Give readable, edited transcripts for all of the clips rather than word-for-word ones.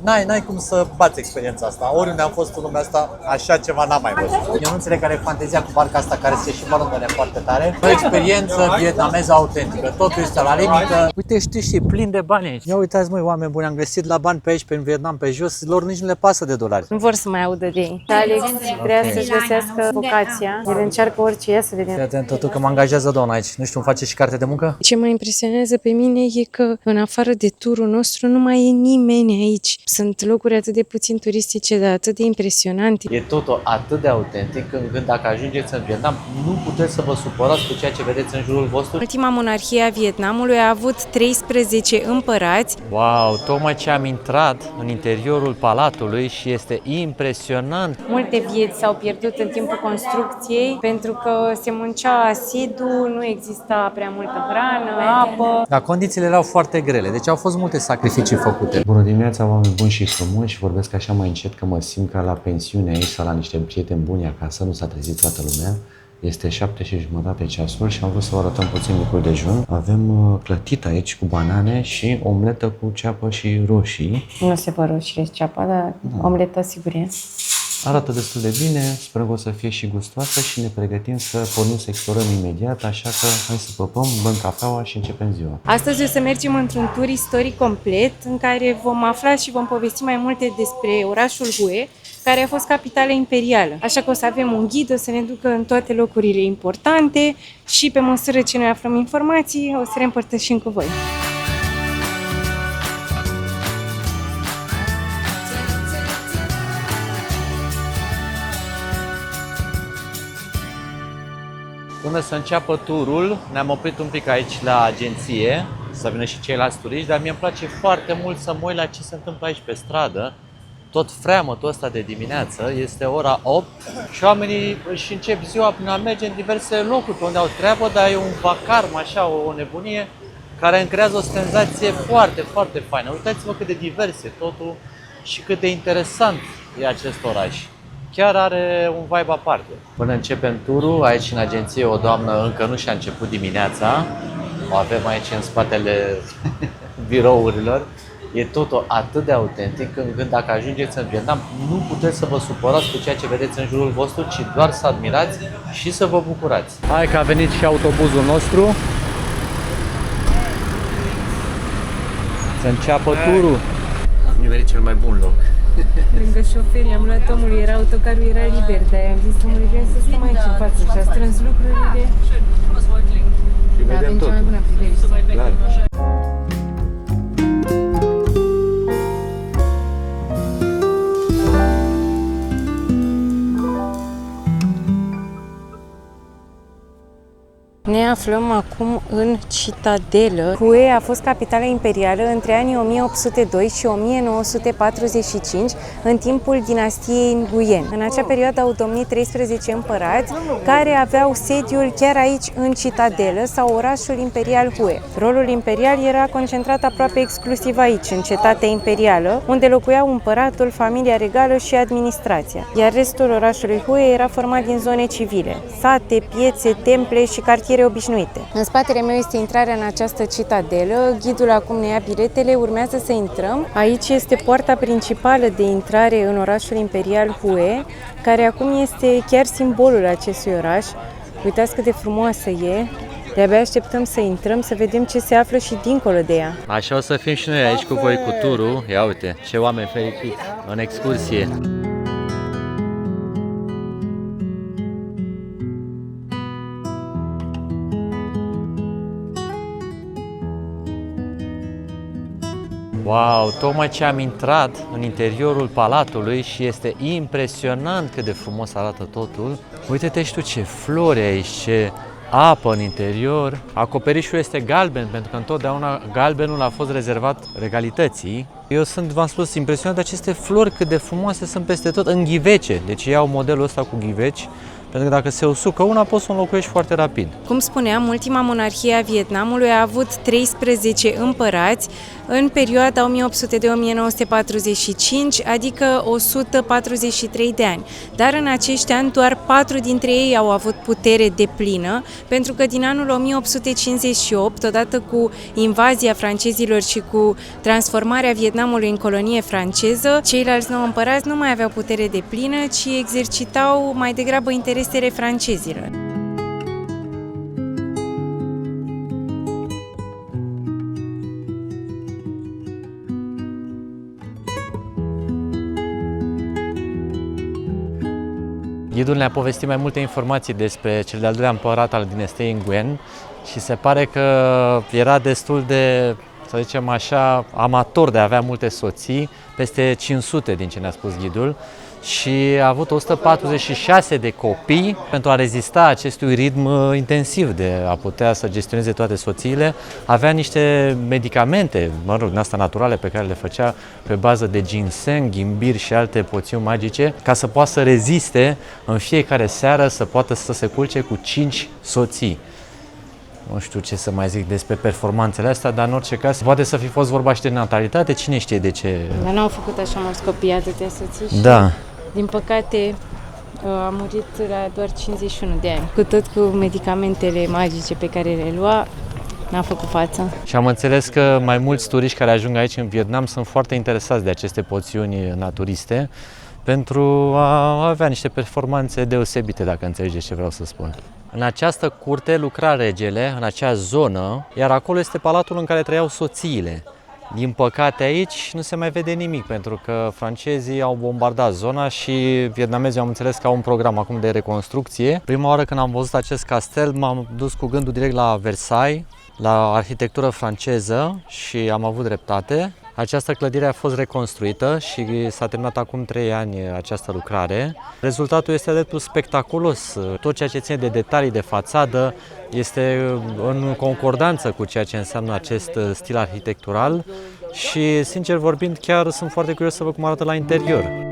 N-ai cum să bați experiența asta. Oriunde am fost în lumea asta, așa ceva n-am mai văzut. Eu nu înțeleg care e fantezia cu barca asta care se și balonele foarte tare. O experiență vietnameză autentică. Totul este la limită. Uite, știi, și plin de bani aici. Ia uitați, măi, oameni buni, am găsit la bani pe aici, pe în Vietnam, pe jos. Lor nici nu le pasă de dolari. Nu vor să mai audă de ei. Alex vrea să-și găsească vocația. El încearcă orice ia să vedem. Fii atent, totul că mă angajează doamna aici. Nu știu, îmi face și carte de muncă? Ce mă impresionează pe mine e că în afară de turul nostru nu mai e nimeni aici. Sunt locuri atât de puțin turistice, dar atât de impresionante. E totul atât de autentic încât dacă ajungeți în Vietnam, nu puteți să vă supărați cu ceea ce vedeți în jurul vostru. Ultima monarhie a Vietnamului a avut 13 împărați. Wow, tocmai ce am intrat în interiorul palatului și este impresionant. Multe vieți s-au pierdut în timpul construcției pentru că se muncea asidu, nu exista prea multă hrană, apă. Dar condițiile erau foarte grele, deci au fost multe sacrificii făcute. Bună dimineața, oameni buni și frumoși. Vorbesc așa mai încet că mă simt ca la pensiune aici sau la niște prieteni buni acasă, nu s-a trezit toată lumea. Este 7:30 ceasul și am vrut să vă arătăm puțin micul dejun. Avem clătit aici cu banane și omletă cu ceapă și roșii. Nu se vă roșie ceapa, dar omletă sigur e. Arată destul de bine, sperăm că o să fie și gustoasă și ne pregătim să pornim să explorăm imediat, așa că hai să păpăm, bem cafeaua și începem ziua. Astăzi o să mergem într-un tur istoric complet în care vom afla și vom povesti mai multe despre orașul Hue, care a fost capitală imperială. Așa că o să avem un ghid, o să ne ducă în toate locurile importante și pe măsură ce noi aflăm informații, o să le împărtășim cu voi. Până să înceapă turul, ne-am oprit un pic aici la agenție, să vină și ceilalți turiști, dar mie îmi place foarte mult să mă uit la ce se întâmplă aici pe stradă. Tot freamătul ăsta de dimineață, este ora 8 și oamenii își încep ziua prin a merge în diverse locuri pe unde au treabă, dar e un vacarm, așa, o nebunie, care îmi creează o senzație foarte, foarte faină. Uitați-vă cât de divers e totul și cât de interesant e acest oraș. Chiar are un vibe aparte. Până începem turul, aici în agenție o doamnă încă nu și-a început dimineața. O avem aici în spatele birourilor. E totul atât de autentic încât dacă ajungeți în Vietnam, nu puteți să vă supărați cu ceea ce vedeți în jurul vostru, ci doar să admirați și să vă bucurați. Hai că a venit și autobuzul nostru. Să înceapă turul. Nimerit cel mai bun loc. Lângă șoferi am luat omului, era autocarul, era liber, dar am zis omului, vrem să stăm aici în față și a strâns lucrurile. Și vedem tot. Clar. Ne aflăm acum în Citadelă. Hue a fost capitala imperială între anii 1802 și 1945, în timpul dinastiei Nguyen. În acea perioadă au domnit 13 împărați, care aveau sediul chiar aici, în Citadelă, sau orașul imperial Hue. Rolul imperial era concentrat aproape exclusiv aici, în cetatea imperială, unde locuiau împăratul, familia regală și administrația. Iar restul orașului Hue era format din zone civile, sate, piețe, temple și cartiere obișnuite. În spatele meu este intrarea în această citadelă. Ghidul acum ne ia biletele, urmează să intrăm. Aici este poarta principală de intrare în orașul imperial Hue, care acum este chiar simbolul acestui oraș. Uitați cât de frumoasă e. De-abia așteptăm să intrăm, să vedem ce se află și dincolo de ea. Așa o să fim și noi aici cu voi cu turul. Ia uite, ce oameni fericiți în excursie. Wow, tocmai ce am intrat în interiorul palatului și este impresionant cât de frumos arată totul. Uite-te și tu ce flori aici, ce apă în interior. Acoperișul este galben, pentru că întotdeauna galbenul a fost rezervat regalității. Eu sunt, v-am spus, impresionat de aceste flori cât de frumoase sunt peste tot în ghivece. Deci iau modelul ăsta cu ghiveci Pentru că dacă se usucă una, poți să o înlocuiești foarte rapid. Cum spuneam, ultima monarhie a Vietnamului a avut 13 împărați în perioada 1802-1945, adică 143 de ani. Dar în acești ani doar 4 dintre ei au avut putere deplină, pentru că din anul 1858, odată cu invazia francezilor și cu transformarea Vietnamului în colonie franceză, ceilalți 9 împărați nu mai aveau putere deplină, ci exercitau mai degrabă interesele francezilor. Ghidul ne-a povestit mai multe informații despre cel de-al doilea împărat al dinastiei Nguyen și se pare că era destul de, să zicem așa, amator de a avea multe soții, peste 500 din ce ne-a spus ghidul, și a avut 146 de copii pentru a rezista acestui ritm intensiv de a putea să gestioneze toate soțiile. Avea niște medicamente, din asta naturale, pe care le făcea pe bază de ginseng, ghimbir și alte poțiuni magice, ca să poată să reziste în fiecare seară, să poată să se culce cu 5 soții. Nu știu ce să mai zic despre performanțele astea, dar în orice caz poate să fi fost vorba și de natalitate, cine știe de ce. Dar n-au făcut așa mulți copii, atâtea soții și, da. Din păcate, a murit la doar 51 de ani. Cu tot cu medicamentele magice pe care le lua, n-a făcut față. Și am înțeles că mai mulți turiști care ajung aici în Vietnam sunt foarte interesați de aceste poțiuni naturiste pentru a avea niște performanțe deosebite, dacă înțelegeți ce vreau să spun. În această curte lucra regele, în acea zonă, iar acolo este palatul în care trăiau soțiile. Din păcate aici nu se mai vede nimic, pentru că francezii au bombardat zona și vietnamezii am înțeles că au un program acum de reconstrucție. Prima oară când am văzut acest castel m-am dus cu gândul direct la Versailles, la arhitectură franceză și am avut dreptate. Această clădire a fost reconstruită și s-a terminat acum 3 ani această lucrare. Rezultatul este dreptul spectaculos. Tot ceea ce ține de detalii de fațadă este în concordanță cu ceea ce înseamnă acest stil arhitectural și, sincer vorbind, chiar sunt foarte curios să văd cum arată la interior.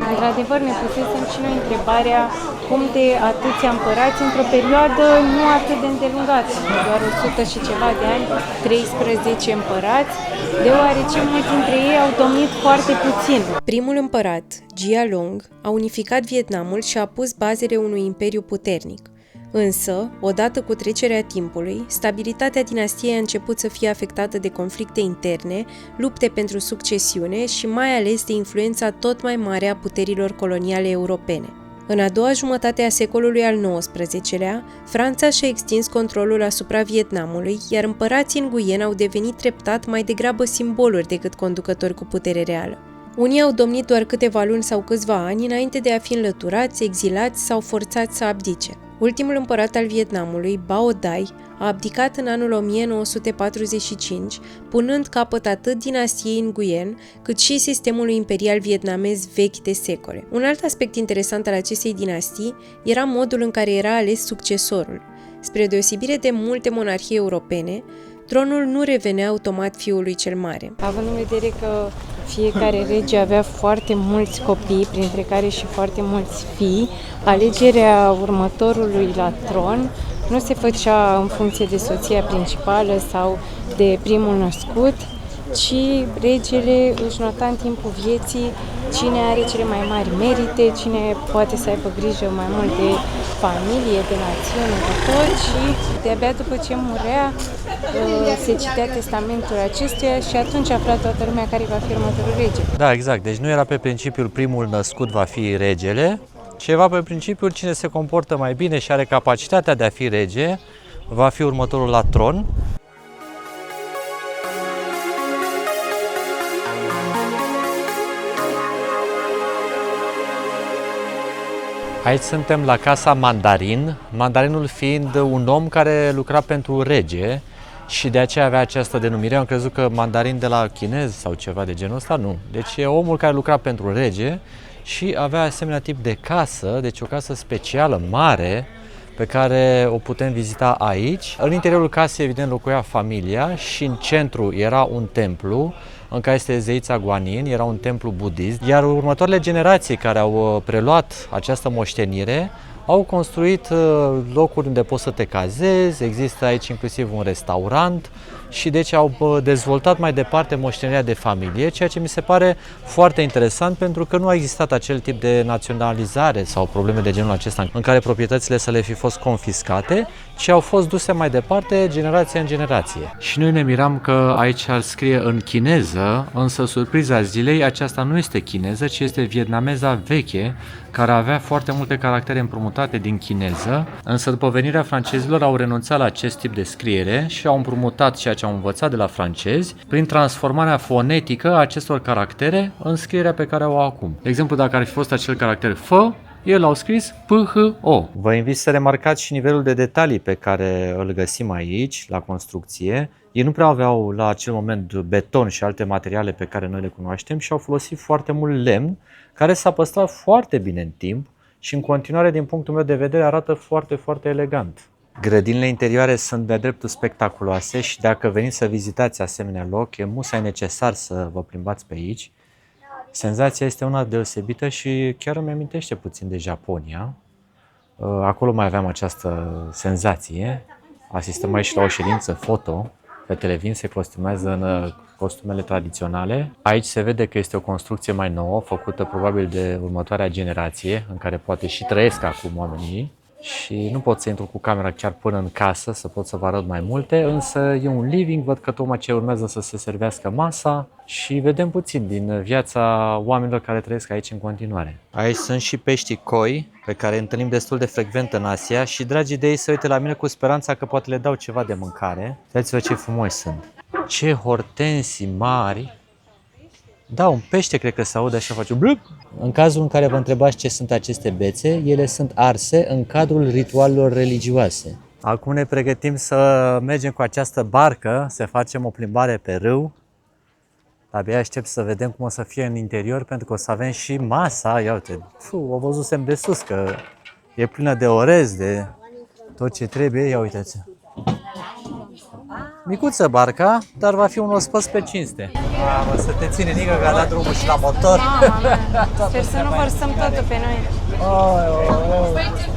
Într-adevăr, ne pusesem și noi întrebarea cum de atâția împărați într-o perioadă nu atât de îndelungată, doar 100 și ceva de ani, 13 împărați, deoarece mulți dintre ei au domnit foarte puțin. Primul împărat, Gia Long, a unificat Vietnamul și a pus bazele unui imperiu puternic. Însă, odată cu trecerea timpului, stabilitatea dinastiei a început să fie afectată de conflicte interne, lupte pentru succesiune și mai ales de influența tot mai mare a puterilor coloniale europene. În a doua jumătate a secolului al XIX-lea, Franța și-a extins controlul asupra Vietnamului, iar împărații Nguyen au devenit treptat mai degrabă simboluri decât conducători cu putere reală. Unii au domnit doar câteva luni sau câțiva ani înainte de a fi înlăturați, exilați sau forțați să abdice. Ultimul împărat al Vietnamului, Bao Dai, a abdicat în anul 1945, punând capăt atât dinastiei Nguyen, cât și sistemului imperial vietnamez vechi de secole. Un alt aspect interesant al acestei dinastii era modul în care era ales succesorul. Spre deosebire de multe monarhii europene, tronul nu revenea automat fiului cel mare. Având în vedere că fiecare rege avea foarte mulți copii, printre care și foarte mulți fii, alegerea următorului la tron nu se făcea în funcție de soția principală sau de primul născut, ci regele își nota în timpul vieții cine are cele mai mari merite, cine poate să aibă grijă mai mult de familie, de națiune, de tot, și de-abia după ce murea se citea testamentul acestuia și atunci afla toată lumea care va fi următorul rege. Da, exact. Deci nu era pe principiul primul născut va fi regele, ci era pe principiul cine se comportă mai bine și are capacitatea de a fi rege va fi următorul la tron. Aici suntem la casa Mandarin, Mandarinul fiind un om care lucra pentru rege și de aceea avea această denumire. Eu am crezut că mandarin de la chinez sau ceva de genul ăsta, nu. Deci e omul care lucra pentru rege și avea asemenea tip de casă, deci o casă specială, mare, pe care o putem vizita aici. În interiorul casei, evident, locuia familia și în centru era un templu în care este zeița Guanyin, era un templu budist, iar următoarele generații care au preluat această moștenire au construit locuri unde poți să te cazezi, există aici inclusiv un restaurant și deci au dezvoltat mai departe moștenirea de familie, ceea ce mi se pare foarte interesant pentru că nu a existat acel tip de naționalizare sau probleme de genul acesta în care proprietățile să le fi fost confiscate, ci au fost duse mai departe generație în generație. Și noi ne miram că aici ar scrie în chineză, însă surpriza zilei, aceasta nu este chineză, ci este vietnameza veche, care avea foarte multe caractere împrumutate din chineză, însă după venirea francezilor au renunțat la acest tip de scriere și au împrumutat ceea ce au învățat de la francezi prin transformarea fonetică a acestor caractere în scrierea pe care o au acum. De exemplu, dacă ar fi fost acel caracter F, el au scris P-H-O. Vă invit să remarcați și nivelul de detalii pe care îl găsim aici, la construcție. Ei nu prea aveau la acel moment beton și alte materiale pe care noi le cunoaștem și au folosit foarte mult lemn, care s-a păstrat foarte bine în timp și în continuare, din punctul meu de vedere, arată foarte, foarte elegant. Grădinile interioare sunt de dreptul spectaculoase și dacă veniți să vizitați asemenea loc, e musai necesar să vă plimbați pe aici. Senzația este una deosebită și chiar îmi amintește puțin de Japonia. Acolo mai aveam această senzație. Asistăm aici la o ședință foto. Fetele vin, se costumează în costumele tradiționale. Aici se vede că este o construcție mai nouă, făcută probabil de următoarea generație, în care poate și trăiesc acum oamenii. Și nu pot să intru cu camera chiar până în casă, să pot să vă arăt mai multe, însă e un living, văd că tocmai ce urmează să se servească masa și vedem puțin din viața oamenilor care trăiesc aici în continuare. Aici sunt și peștii koi, pe care îi întâlnim destul de frecvent în Asia și dragii de ei se uită la mine cu speranța că poate le dau ceva de mâncare. Uitați-vă ce frumoși sunt! Ce hortensii mari! Da, un pește cred că se aude așa, face blup. În cazul în care vă întrebați ce sunt aceste bețe, ele sunt arse în cadrul ritualelor religioase. Acum ne pregătim să mergem cu această barcă, să facem o plimbare pe râu. Abia aștept să vedem cum o să fie în interior, pentru că o să avem și masa. Ia uite, o văzusem de sus, că e plină de orez, de tot ce trebuie. Ia uitați. Micuță barca, dar va fi un ospăț pe cinste. Mamă, să te ține, Nică, că a dat drumul și la motor. Sper să nu vărsăm totul pe noi.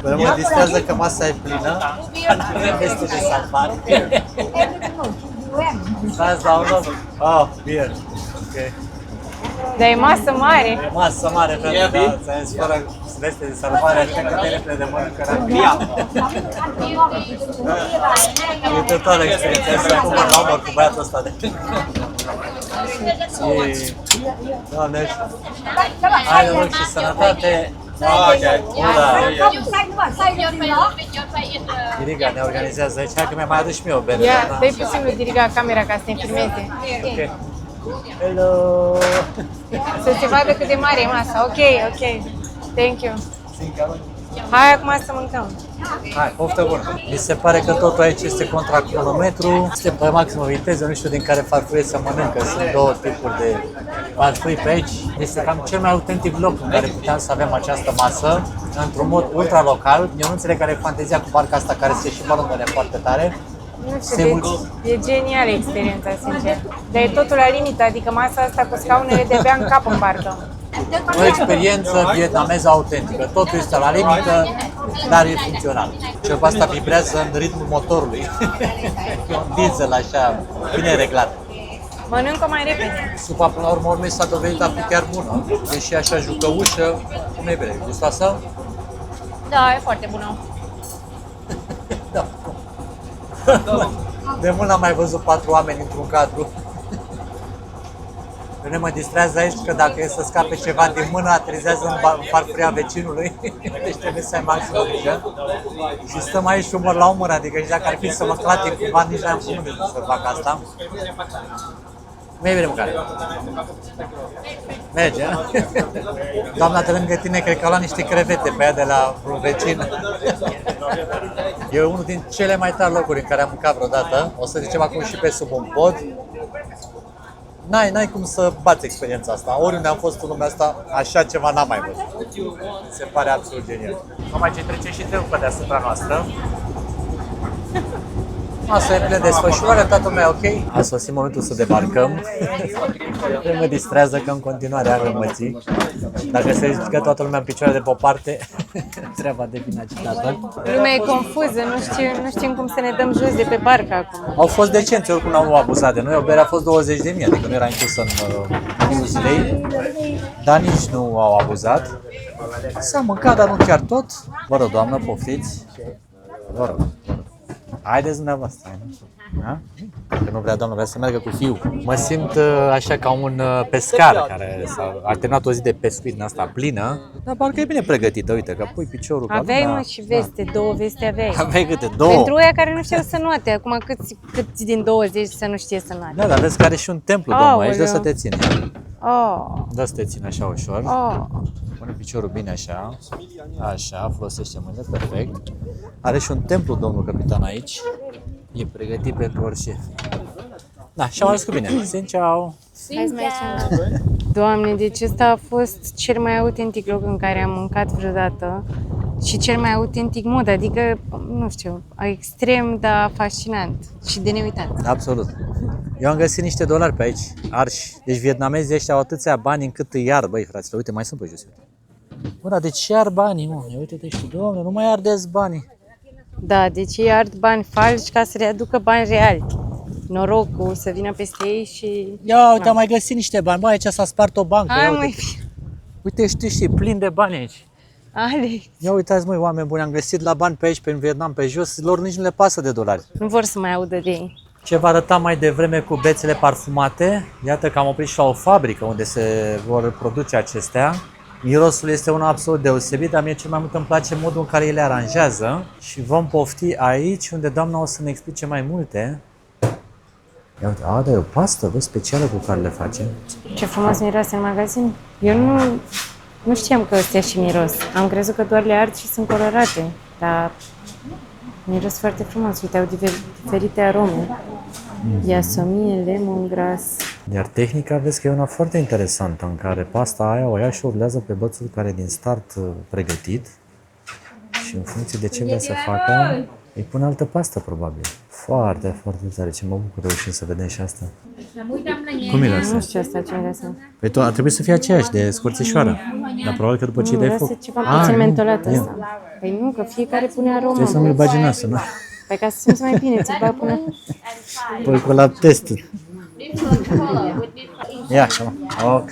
Păi mă distrează că masa e plină, nu avem veste de salvare. Dați la un loc. Oh, bine. Ok. Dar e masă mare. Masă mare, pentru că ți-am zis, fără veste de salvare, așa că te repede de mănâncă rapid. E totală experiența, să acum la umăr cu băiatul ăsta de... Doamne, hai noroc și sănătate! Diriga ne organizează aici, hai că mi-a mai adus și mie o bere. Ia, dă-i puțin lui Diriga camera ca să te filmeze. Ok. Hello! Să se vadă cât de mare e masa. Ok, ok. Thank you. Hai acum să mâncăm. Hai, poftă bună! Mi se pare că totul aici este contra cronometru. Este pe maximă viteză, nu știu din care farfurie să mănâncă. Sunt două tipuri de farfurii pe aici. Este cam cel mai autentic loc în care puteam să avem această masă, într-un mod ultra local. Eu nu înțeleg care e fantezia cu barca asta care se și balonele foarte tare. Nu știu, deci e genială experiența, sincer. Dar e totul la limită, adică masa asta cu scaunele de bea în cap în barcă. O experiență vietnameză autentică. Totul este la limită, dar e funcțional. Cel puțin asta vibrează în ritmul motorului. E un diesel așa, bine reglat. Mănâncă mai repede. Supa, până la urmă, s-a dovedit a fi chiar bună. Deși așa jucăușă, cum e bine? Gustoasă? Da, e foarte bună. Da. De mult n-am mai văzut 4 oameni într-un cadru. Pe mine mă distrează aici că dacă e să scape ceva din mână, aterizează în farfuria vecinului. Deci trebuie să ai maximă grijă. Și stăm aici umăr la umăr, adică și dacă ar fi să mă clatin cumva, nici n-am cum să fac asta. Mai bine mâncare. Merge, a? Doamna de lângă tine cred că a luat niște crevete pe ea de la un vecin. E unul din cele mai tari locuri în care am mâncat vreodată. O să zicem acum și pe sub un pod. N-ai cum să bați experiența asta. Oriunde am fost în lumea asta, așa ceva n-am mai văzut. Se pare absolut genial. Numai ce trece și treu pe deasupra noastră. Asta e plină de desfășurare, toată lumea e ok. A sosit momentul să debarcăm. Mă distrează că în continuare are mății. Dacă se ridică toată lumea în picioare de pe o parte, treaba devine agitată. Lumea e confuză, nu știm cum să ne dăm jos de pe barcă acum. Au fost decenți, oricum n-au abuzat de noi. O bere a fost 20.000, adică nu era inclusă în newsley, dar nici nu au abuzat. S-a mâncat, dar nu chiar tot. Vă rog, doamnă, poftiți. Vă rog. Haideți dumneavoastră. Da? Că nu vrea doamna, vrea să meargă cu fiul. Mă simt așa ca un pescar care s-a terminat o zi de pescuit din asta plină, dar parcă e bine pregătită. Uite, că pui piciorul ca Aveai lumea. mă și veste, două veste aveai. Aveai câte? Două? Pentru ăia care nu știau să noate, acum câți din 20 să nu știe să noate. Da, dar vezi că are și un templu, domnul, aici, dă să te ține. Oh. Dă să te ține așa ușor. Oh. Pune piciorul bine așa. Așa, folosește mâinile, perfect. Are și un templu, domnul capitan, aici. E pregătit pentru orice. Da, și-am ales cu bine. Xin ciao! Doamne, deci ăsta a fost cel mai autentic loc în care am mâncat vreodată și cel mai autentic mod, adică, nu știu, extrem, dar fascinant și de neuitat. Absolut. Eu am găsit niște dolari pe aici, arși. Deci vietnamezii ăștia au atâția bani încât îi iar, băi, fraților. Uite, mai sunt pe jos. Bă, dar de ce iar banii, mă? Uite-te și tu, doamne, nu mai ardeți banii. Da, deci ei ard bani falși ca să readucă bani reali. Norocul să vină peste ei și... Ia, uite, am mai găsit niște bani. Bă, aici s-a spart o bancă. Hai, Ia, măi, uite, știi, plin de bani aici. Alex, Ia uitați, măi, oameni buni, am găsit la bani pe aici, pe Vietnam, pe jos, lor nici nu le pasă de dolari. nu vor să mai audă de ei. Ce vă arătam mai devreme cu bețele parfumate, iată că am oprit și la o fabrică unde se vor produce acestea. Mirosul este unul absolut deosebit, dar mie cel mai mult îmi place modul în care ele aranjează și vom pofti aici, unde doamna o să ne explice mai multe. Ia uite, dar e o pastă, vă, specială cu care le face. Ce frumos miroase în magazin. Eu nu știam că ăstea și miros. Am crezut că doar le ard și sunt colorate, dar miros foarte frumos. Uite, au diferite arome. Iasomie, lemongrass. Iar tehnica, vezi că e una foarte interesantă, în care pasta aia o ia și o urlează pe bățul care e din start pregătit și în funcție de ce vrea să facă, îi pune altă pastă, probabil. Foarte, foarte tare. Ce mă bucur reușim să vedem și asta. Cum miroase? Nu știu asta ce miroase. Păi tu, ar trebui să fie aceeași, de scurțișoară. Dar probabil că după ce îi dai foc... Miroase ceva puțin mentolat asta. Păi nu, că fiecare pune aromă. Trebuie să nu-l bagi în nasă, nu? Păi ca să simți mai bine, ți-l bag până... Păi cu la test. Ia așa, ok.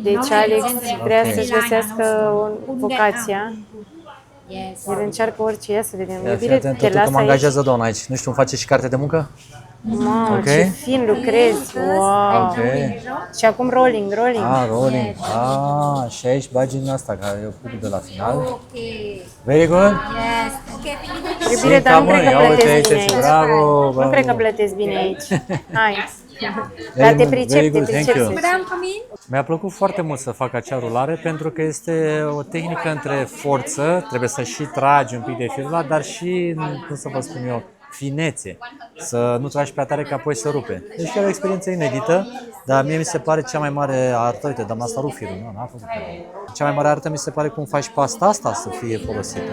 Deci Alex vrea să-și găsească o vocația. El încearcă orice, ia să vedem. Ia, fii Iubire, atent, te tot lasă mă aici? angajează doamna aici. Nu știu, îmi face și carte de muncă? Mamă, Ok. ce fin lucrezi! Wow! Ok. Și acum rolling. Rolling. Și aici bagi în asta, care e punctul de la final. Very good. Iubire, dar nu cred că Ia uite plătesc bine aici, aici. bravo, Nu bravo. cred că plătesc bine aici. Hai. Very Dar te good, very pricep, te good, thank you. pricep. Mi-a plăcut foarte mult să fac acea rulare pentru că este o tehnică între forță, trebuie să și tragi un pic de firula, dar și, cum să vă spun eu, finețe. Să nu tragi prea tare că apoi să rupe. Deci e o experiență inedită, dar mie mi se pare cea mai mare artă, uite, dar asta rupt firul, nu, n-a făcut. Cea mai mare artă mi se pare cum faci pasta asta să fie folosită.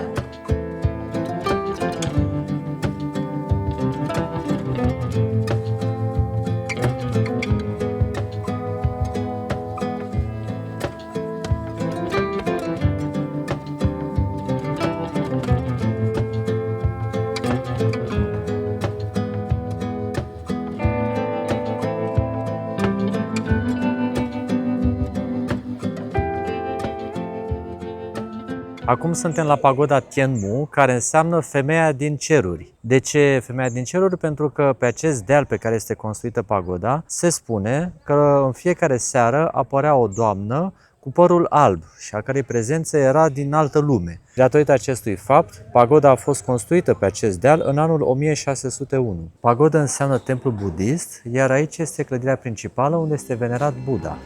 Acum suntem la pagoda Tianmu, care înseamnă femeia din ceruri. De ce femeia din ceruri? Pentru că pe acest deal pe care este construită pagoda, se spune că în fiecare seară apărea o doamnă cu părul alb și a cărei prezență era din altă lume. Datorită acestui fapt, pagoda a fost construită pe acest deal în anul 1601. Pagoda înseamnă templu budist, iar aici este clădirea principală unde este venerat Buddha.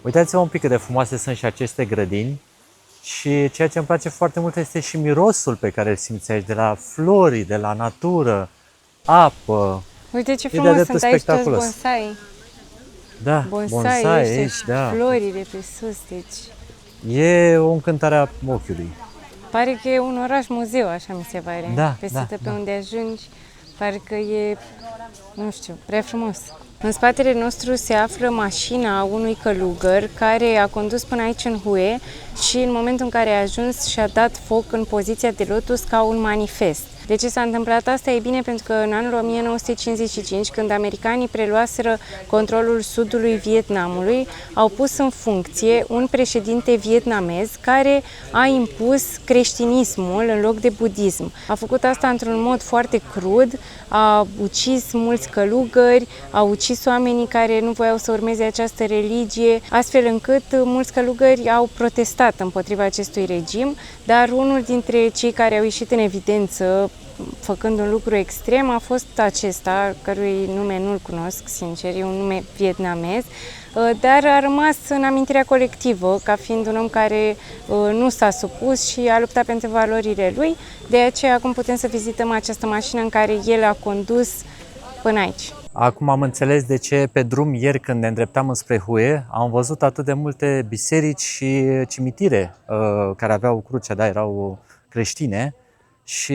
Uitați-vă un pic cât de frumoase sunt și aceste grădini și ceea ce îmi place foarte mult este și mirosul pe care îl simți aici, de la flori, de la natură, apă. Uite ce E frumos de-a sunt dreptul aici toți spectaculos. bonsai. Da, Bonsai aici, și da. florile pe sus, deci E o încântare a ochiului. pare că e un oraș muzeu, așa mi se pare. Da, Peste da, tot pe da. unde ajungi, parcă e, nu știu, prea frumos. În spatele nostru se află mașina unui călugăr care a condus până aici în Hue și în momentul în care a ajuns și-a dat foc în poziția de lotus ca un manifest. De ce s-a întâmplat asta? E bine pentru că în anul 1955, când americanii preluaseră controlul sudului Vietnamului, au pus în funcție un președinte vietnamez care a impus creștinismul în loc de budism. A făcut asta într-un mod foarte crud, a ucis mulți călugări, a ucis oamenii care nu voiau să urmeze această religie, astfel încât mulți călugări au protestat împotriva acestui regim, dar unul dintre cei care au ieșit în evidență făcând un lucru extrem a fost acesta, cărui nume nu-l cunosc, sincer, e un nume vietnamez, dar a rămas în amintirea colectivă ca fiind un om care nu s-a supus și a luptat pentru valorile lui. De aceea acum putem să vizităm această mașină în care el a condus până aici. Acum am înțeles de ce pe drum ieri când ne îndreptam înspre Hue am văzut atât de multe biserici și cimitire care aveau crucea, da, erau creștine și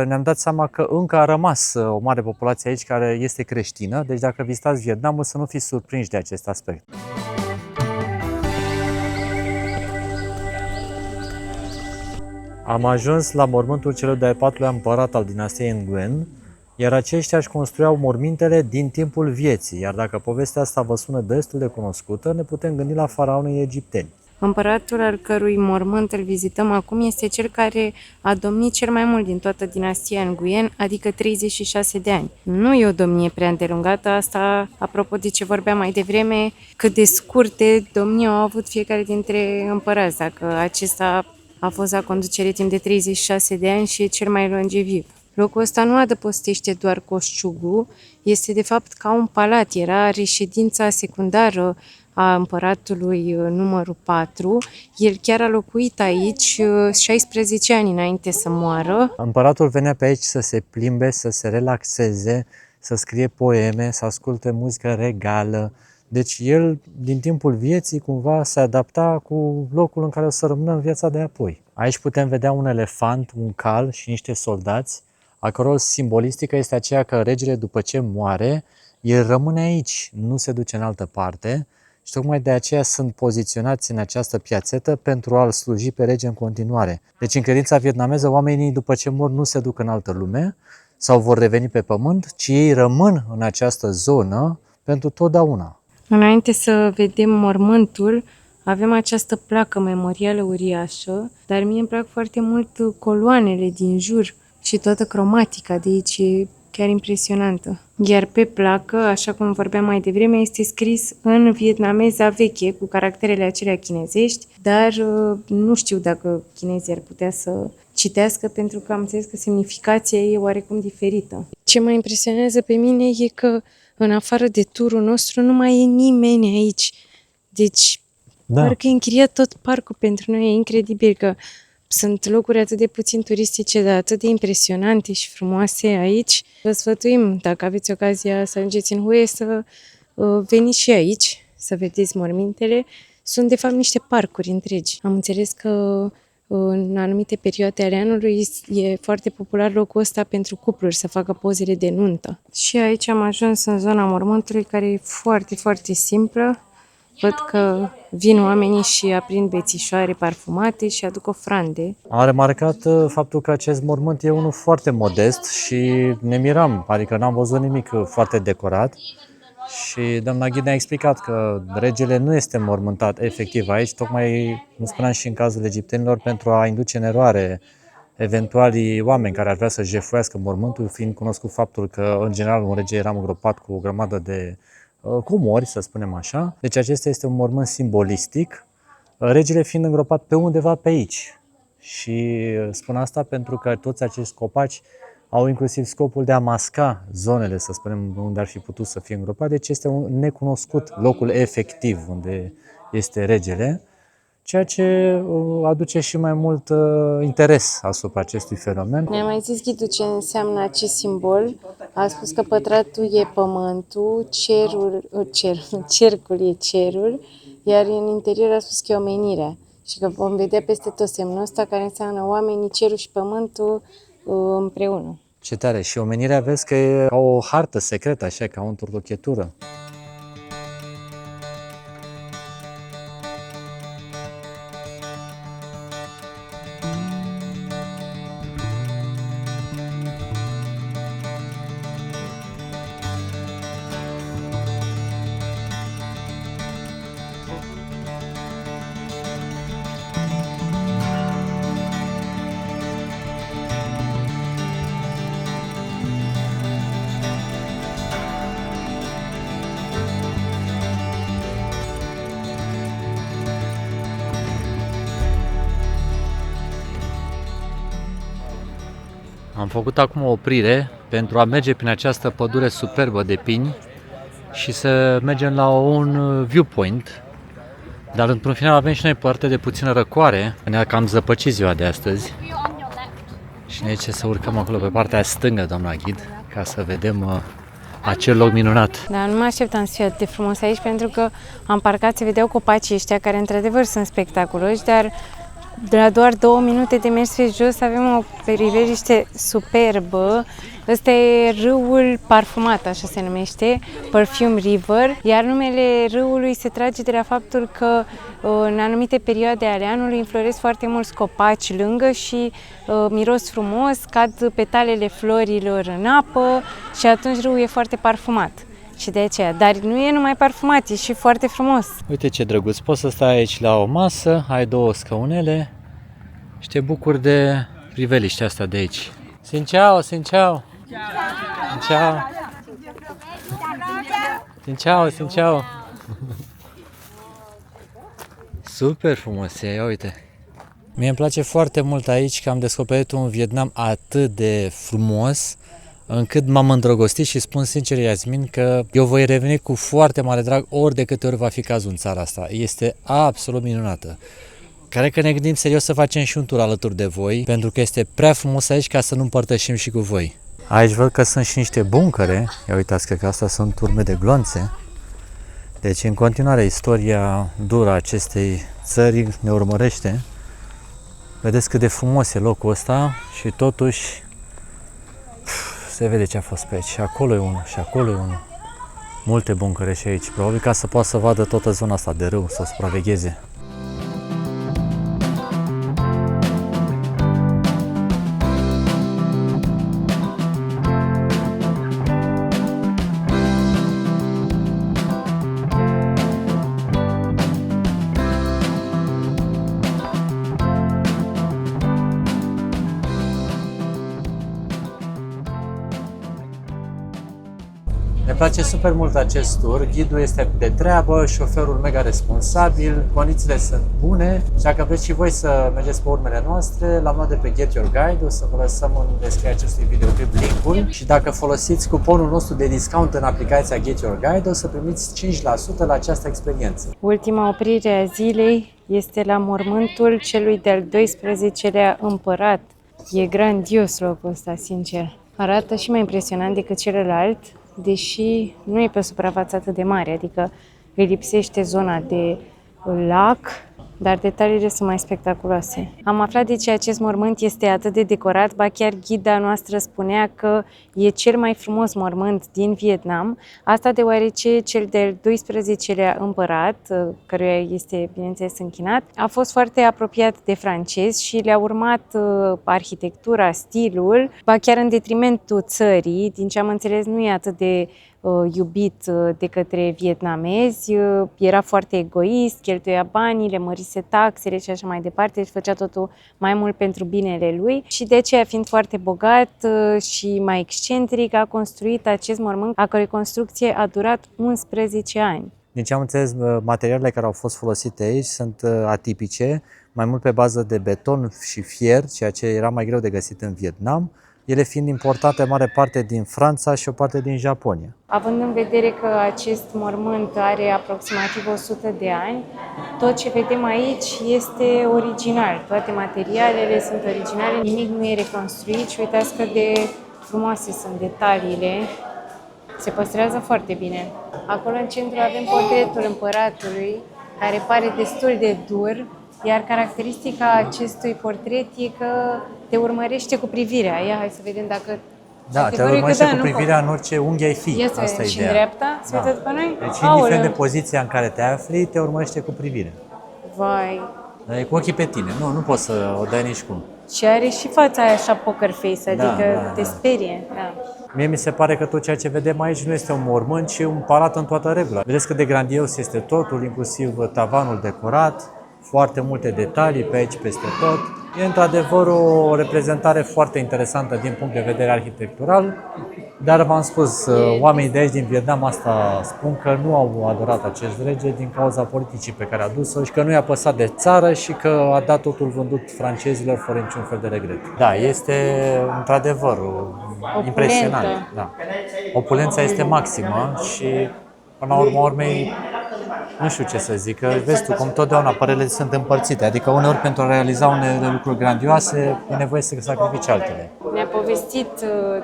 ne-am dat seama că încă a rămas o mare populație aici care este creștină, deci dacă vizitați Vietnamul să nu fiți surprinși de acest aspect. Am ajuns la mormântul celui de-al patrulea împărat al dinastiei Nguyen, iar aceștia își construiau mormintele din timpul vieții, iar dacă povestea asta vă sună destul de cunoscută, ne putem gândi la faraonii egipteni. Împăratul al cărui mormânt îl vizităm acum este cel care a domnit cel mai mult din toată dinastia Nguyen, adică 36 de ani. Nu e o domnie prea îndelungată, asta apropo de ce vorbeam mai devreme, cât de scurte domnii au avut fiecare dintre împărați, dacă acesta a fost la conducere timp de 36 de ani și e cel mai longeviv. Locul ăsta nu adăpostește doar Coșciugu, este de fapt ca un palat, era reședința secundară a împăratului numărul 4. El chiar a locuit aici 16 ani înainte să moară. Împăratul venea pe aici să se plimbe, să se relaxeze, să scrie poeme, să asculte muzică regală. Deci el, din timpul vieții, cumva se adapta cu locul în care o să rămână în viața de apoi. Aici putem vedea un elefant, un cal și niște soldați, a căror simbolistică este aceea că regele, după ce moare, el rămâne aici, nu se duce în altă parte și tocmai de aceea sunt poziționați în această piațetă pentru a-l sluji pe rege în continuare. Deci în credința vietnameză, oamenii după ce mor nu se duc în altă lume sau vor reveni pe pământ, ci ei rămân în această zonă pentru totdeauna. Înainte să vedem mormântul, avem această placă memorială uriașă, dar mie îmi plac foarte mult coloanele din jur și toată cromatica de aici e chiar impresionantă. Iar pe placă, așa cum vorbeam mai devreme, este scris în vietnameza veche, cu caracterele acelea chinezești, dar nu știu dacă chinezii ar putea să citească, pentru că am înțeles că semnificația e oarecum diferită. Ce mă impresionează pe mine e că, în afară de turul nostru, nu mai e nimeni aici. Deci, parcă e închiriat tot parcul pentru noi. E incredibil că Sunt locuri atât de puțin turistice, dar atât de impresionante și frumoase aici. Vă sfătuim, dacă aveți ocazia să ajungeți în Hue, să veniți și aici, să vedeți mormintele. Sunt de fapt niște parcuri întregi. Am înțeles că în anumite perioade ale anului e foarte popular locul ăsta pentru cupluri să facă pozele de nuntă. Și aici am ajuns în zona mormântului, care e foarte, foarte simplă. Văd că vin oamenii și aprind bețișoare parfumate și aduc ofrande. Am remarcat faptul că acest mormânt e unul foarte modest și ne miram, adică n-am văzut nimic foarte decorat. Și doamna ghid ne-a explicat că regele nu este mormântat efectiv aici, tocmai, cum spuneam și în cazul egiptenilor, pentru a induce în eroare eventualii oameni care ar vrea să jefuiască mormântul, fiind cunoscut faptul că, în general, un rege era îngropat cu o grămadă de comori, să spunem așa. Deci acesta este un mormânt simbolistic, regele fiind îngropat pe undeva pe aici. Și spun asta pentru că toți acești copaci au inclusiv scopul de a masca zonele, să spunem, unde ar fi putut să fie îngropat, deci este un necunoscut locul efectiv unde este regele, ceea ce aduce și mai mult interes asupra acestui fenomen. Ne-a mai zis ghidul ce înseamnă acest simbol. A spus că pătratul e pământul, cercul e cerul, iar în interior a spus că e omenirea. Și că vom vedea peste tot semnul ăsta, care înseamnă oamenii, cerul și pământul împreună. Ce tare! Și omenirea vezi că e ca o hartă secretă, așa, ca o întortochetură. Am făcut acum o oprire pentru a merge prin această pădure superbă de pini și să mergem la un viewpoint. Dar într-un final avem și noi parte de puțină răcoare. Ne-a cam zăpăcit ziua de astăzi. Și ne zice să urcăm acolo pe partea stângă, doamna ghid, ca să vedem acel loc minunat. Dar nu mă așteptam să fie atât de frumos aici, pentru că am parcat, se vedeau copacii ăștia, care într-adevăr sunt spectaculoși, dar de la doar 2 minute de mers pe jos avem o priveliște superbă. Ăsta e râul parfumat, așa se numește, Perfume River, iar numele râului se trage de la faptul că în anumite perioade ale anului înfloresc foarte mulți copaci lângă și miros frumos, cad petalele florilor în apă și atunci râul e foarte parfumat. Și de aceea, dar nu e numai parfumat, e și foarte frumos. Uite ce drăguț, poți să stai aici la o masă, ai 2 scaunele și te bucuri de priveliștea asta de aici. Xin chào, xin chào. Xin chào. Xin chào, xin chào. Super frumos e, ia uite. Mie îmi place foarte mult aici că am descoperit un Vietnam atât de frumos, încât m-am îndrăgostit și spun sincer, Iasmin, că eu voi reveni cu foarte mare drag ori de câte ori va fi cazul în țara asta. Este absolut minunată. Cred că ne gândim serios să facem și un tur alături de voi, pentru că este prea frumos aici ca să nu împărtășim și cu voi. Aici văd că sunt și niște buncăre. Ia uitați, cred că astea sunt turme de glonțe. Deci, în continuare, istoria dură acestei țări ne urmărește. Vedeți cât de frumos e locul ăsta și totuși se vede ce a fost pe aici. Și acolo e unul, și acolo e unul. Multe buncăre și aici, probabil ca să poată să vadă toată zona asta de râu, să o supravegheze. Ne place super mult acest tur, ghidul este de treabă, șoferul mega responsabil, condițiile sunt bune și dacă vreți și voi să mergeți pe urmele noastre, l-am luat de pe Get Your Guide, o să vă lăsăm în descrierea acestui videoclip link-ul și dacă folosiți cuponul nostru de discount în aplicația Get Your Guide, o să primiți 5% la această experiență. Ultima oprire a zilei este la mormântul celui de-al 12-lea împărat. E grandios locul ăsta, sincer. Arată și mai impresionant decât celălalt, deși nu e pe o suprafață atât de mare, adică îi lipsește zona de lac, dar detaliile sunt mai spectaculoase. Am aflat de ce acest mormânt este atât de decorat, ba chiar ghida noastră spunea că e cel mai frumos mormânt din Vietnam, asta deoarece cel de-al 12-lea împărat, căruia este, bineînțeles, închinat, a fost foarte apropiat de francezi și le-a urmat arhitectura, stilul, ba chiar în detrimentul țării, din ce am înțeles nu e atât de iubit de către vietnamezi, era foarte egoist, cheltuia banii, le mărise taxele și așa mai departe, și făcea totul mai mult pentru binele lui și de aceea, fiind foarte bogat și mai excentric, a construit acest mormânt, a cărui construcție a durat 11 ani. Din ce am înțeles, materialele care au fost folosite aici sunt atipice, mai mult pe bază de beton și fier, ceea ce era mai greu de găsit în Vietnam, ele fiind importate mare parte din Franța și o parte din Japonia. Având în vedere că acest mormânt are aproximativ 100 de ani, tot ce vedem aici este original. Toate materialele sunt originale, nimic nu e reconstruit și uitați cât de frumoase sunt detaliile. Se păstrează foarte bine. Acolo în centru avem portretul împăratului, care pare destul de dur, iar caracteristica acestui portret e că te urmărește cu privirea. Ia, hai să vedem dacă... Da, te urmărește cu privirea în orice unghi ai fi. Ia să vedem, și în dreapta? Se uită după noi? Deci, indiferent de poziția în care te afli, te urmărește cu privirea. Vai! Dar e cu ochii pe tine, nu poți să o dai nici cum. Și are și fața aia așa poker face, adică te sperie. Da. Mie mi se pare că tot ceea ce vedem aici nu este un mormânt, ci un palat în toată regula. Vedeți cât de grandios este totul, inclusiv tavanul decorat, foarte multe detalii pe aici, peste tot. E într-adevăr o reprezentare foarte interesantă din punct de vedere arhitectural, dar v-am spus, oamenii de aici din Vietnam asta spun că nu au adorat acest rege din cauza politicii pe care a dus-o și că nu i-a păsat de țară și că a dat totul vândut francezilor fără niciun fel de regret. Da, este într-adevăr impresionant. Da. Opulența este maximă și până la urma urmei nu știu ce să zic, că vezi tu cum totdeauna părerile sunt împărțite, adică uneori pentru a realiza unele lucruri grandioase e nevoie să sacrifici altele. Ne-a povestit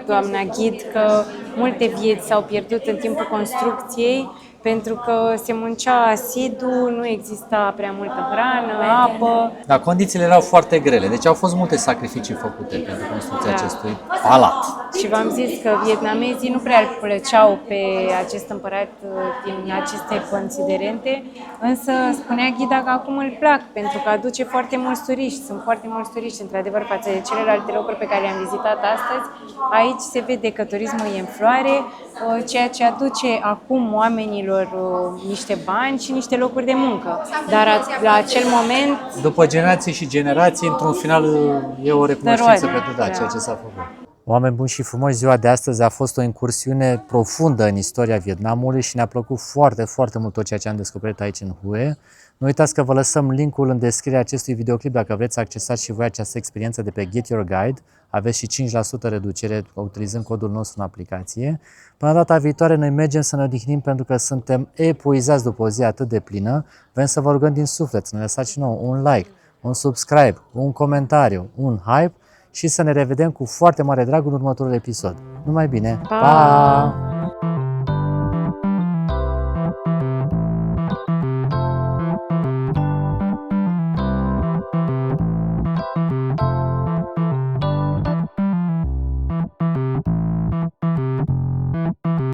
doamna ghid că multe vieți s-au pierdut în timpul construcției pentru că se muncea asidu, nu exista prea multă hrană, apă. Da, condițiile erau foarte grele, deci au fost multe sacrificii făcute pentru construcția acestui palat. Și v-am zis că vietnamezii nu prea îl plăceau pe acest împărat din aceste considerente, însă spunea ghida că acum îl plac pentru că aduce foarte mulți turiști. Sunt foarte mulți turiști, într-adevăr, față de celelalte locuri pe care le-am vizitat astăzi. Aici se vede că turismul e în floare, ceea ce aduce acum oamenilor niște bani și niște locuri de muncă. Dar la acel moment... După generații și generații, într-un final e o recunoștință pentru ceea ce s-a făcut. Oameni buni și frumoși, ziua de astăzi a fost o incursiune profundă în istoria Vietnamului și ne-a plăcut foarte, foarte mult tot ceea ce am descoperit aici în Hue. Nu uitați că vă lăsăm linkul în descrierea acestui videoclip dacă vreți să accesați și voi această experiență de pe Get Your Guide. Aveți și 5% reducere utilizând codul nostru în aplicație. Până data viitoare noi mergem să ne odihnim pentru că suntem epuizați după o zi atât de plină. Vrem să vă rugăm din suflet să ne lăsați și nouă un like, un subscribe, un comentariu, un hype și să ne revedem cu foarte mare drag în următorul episod. Numai bine! Pa!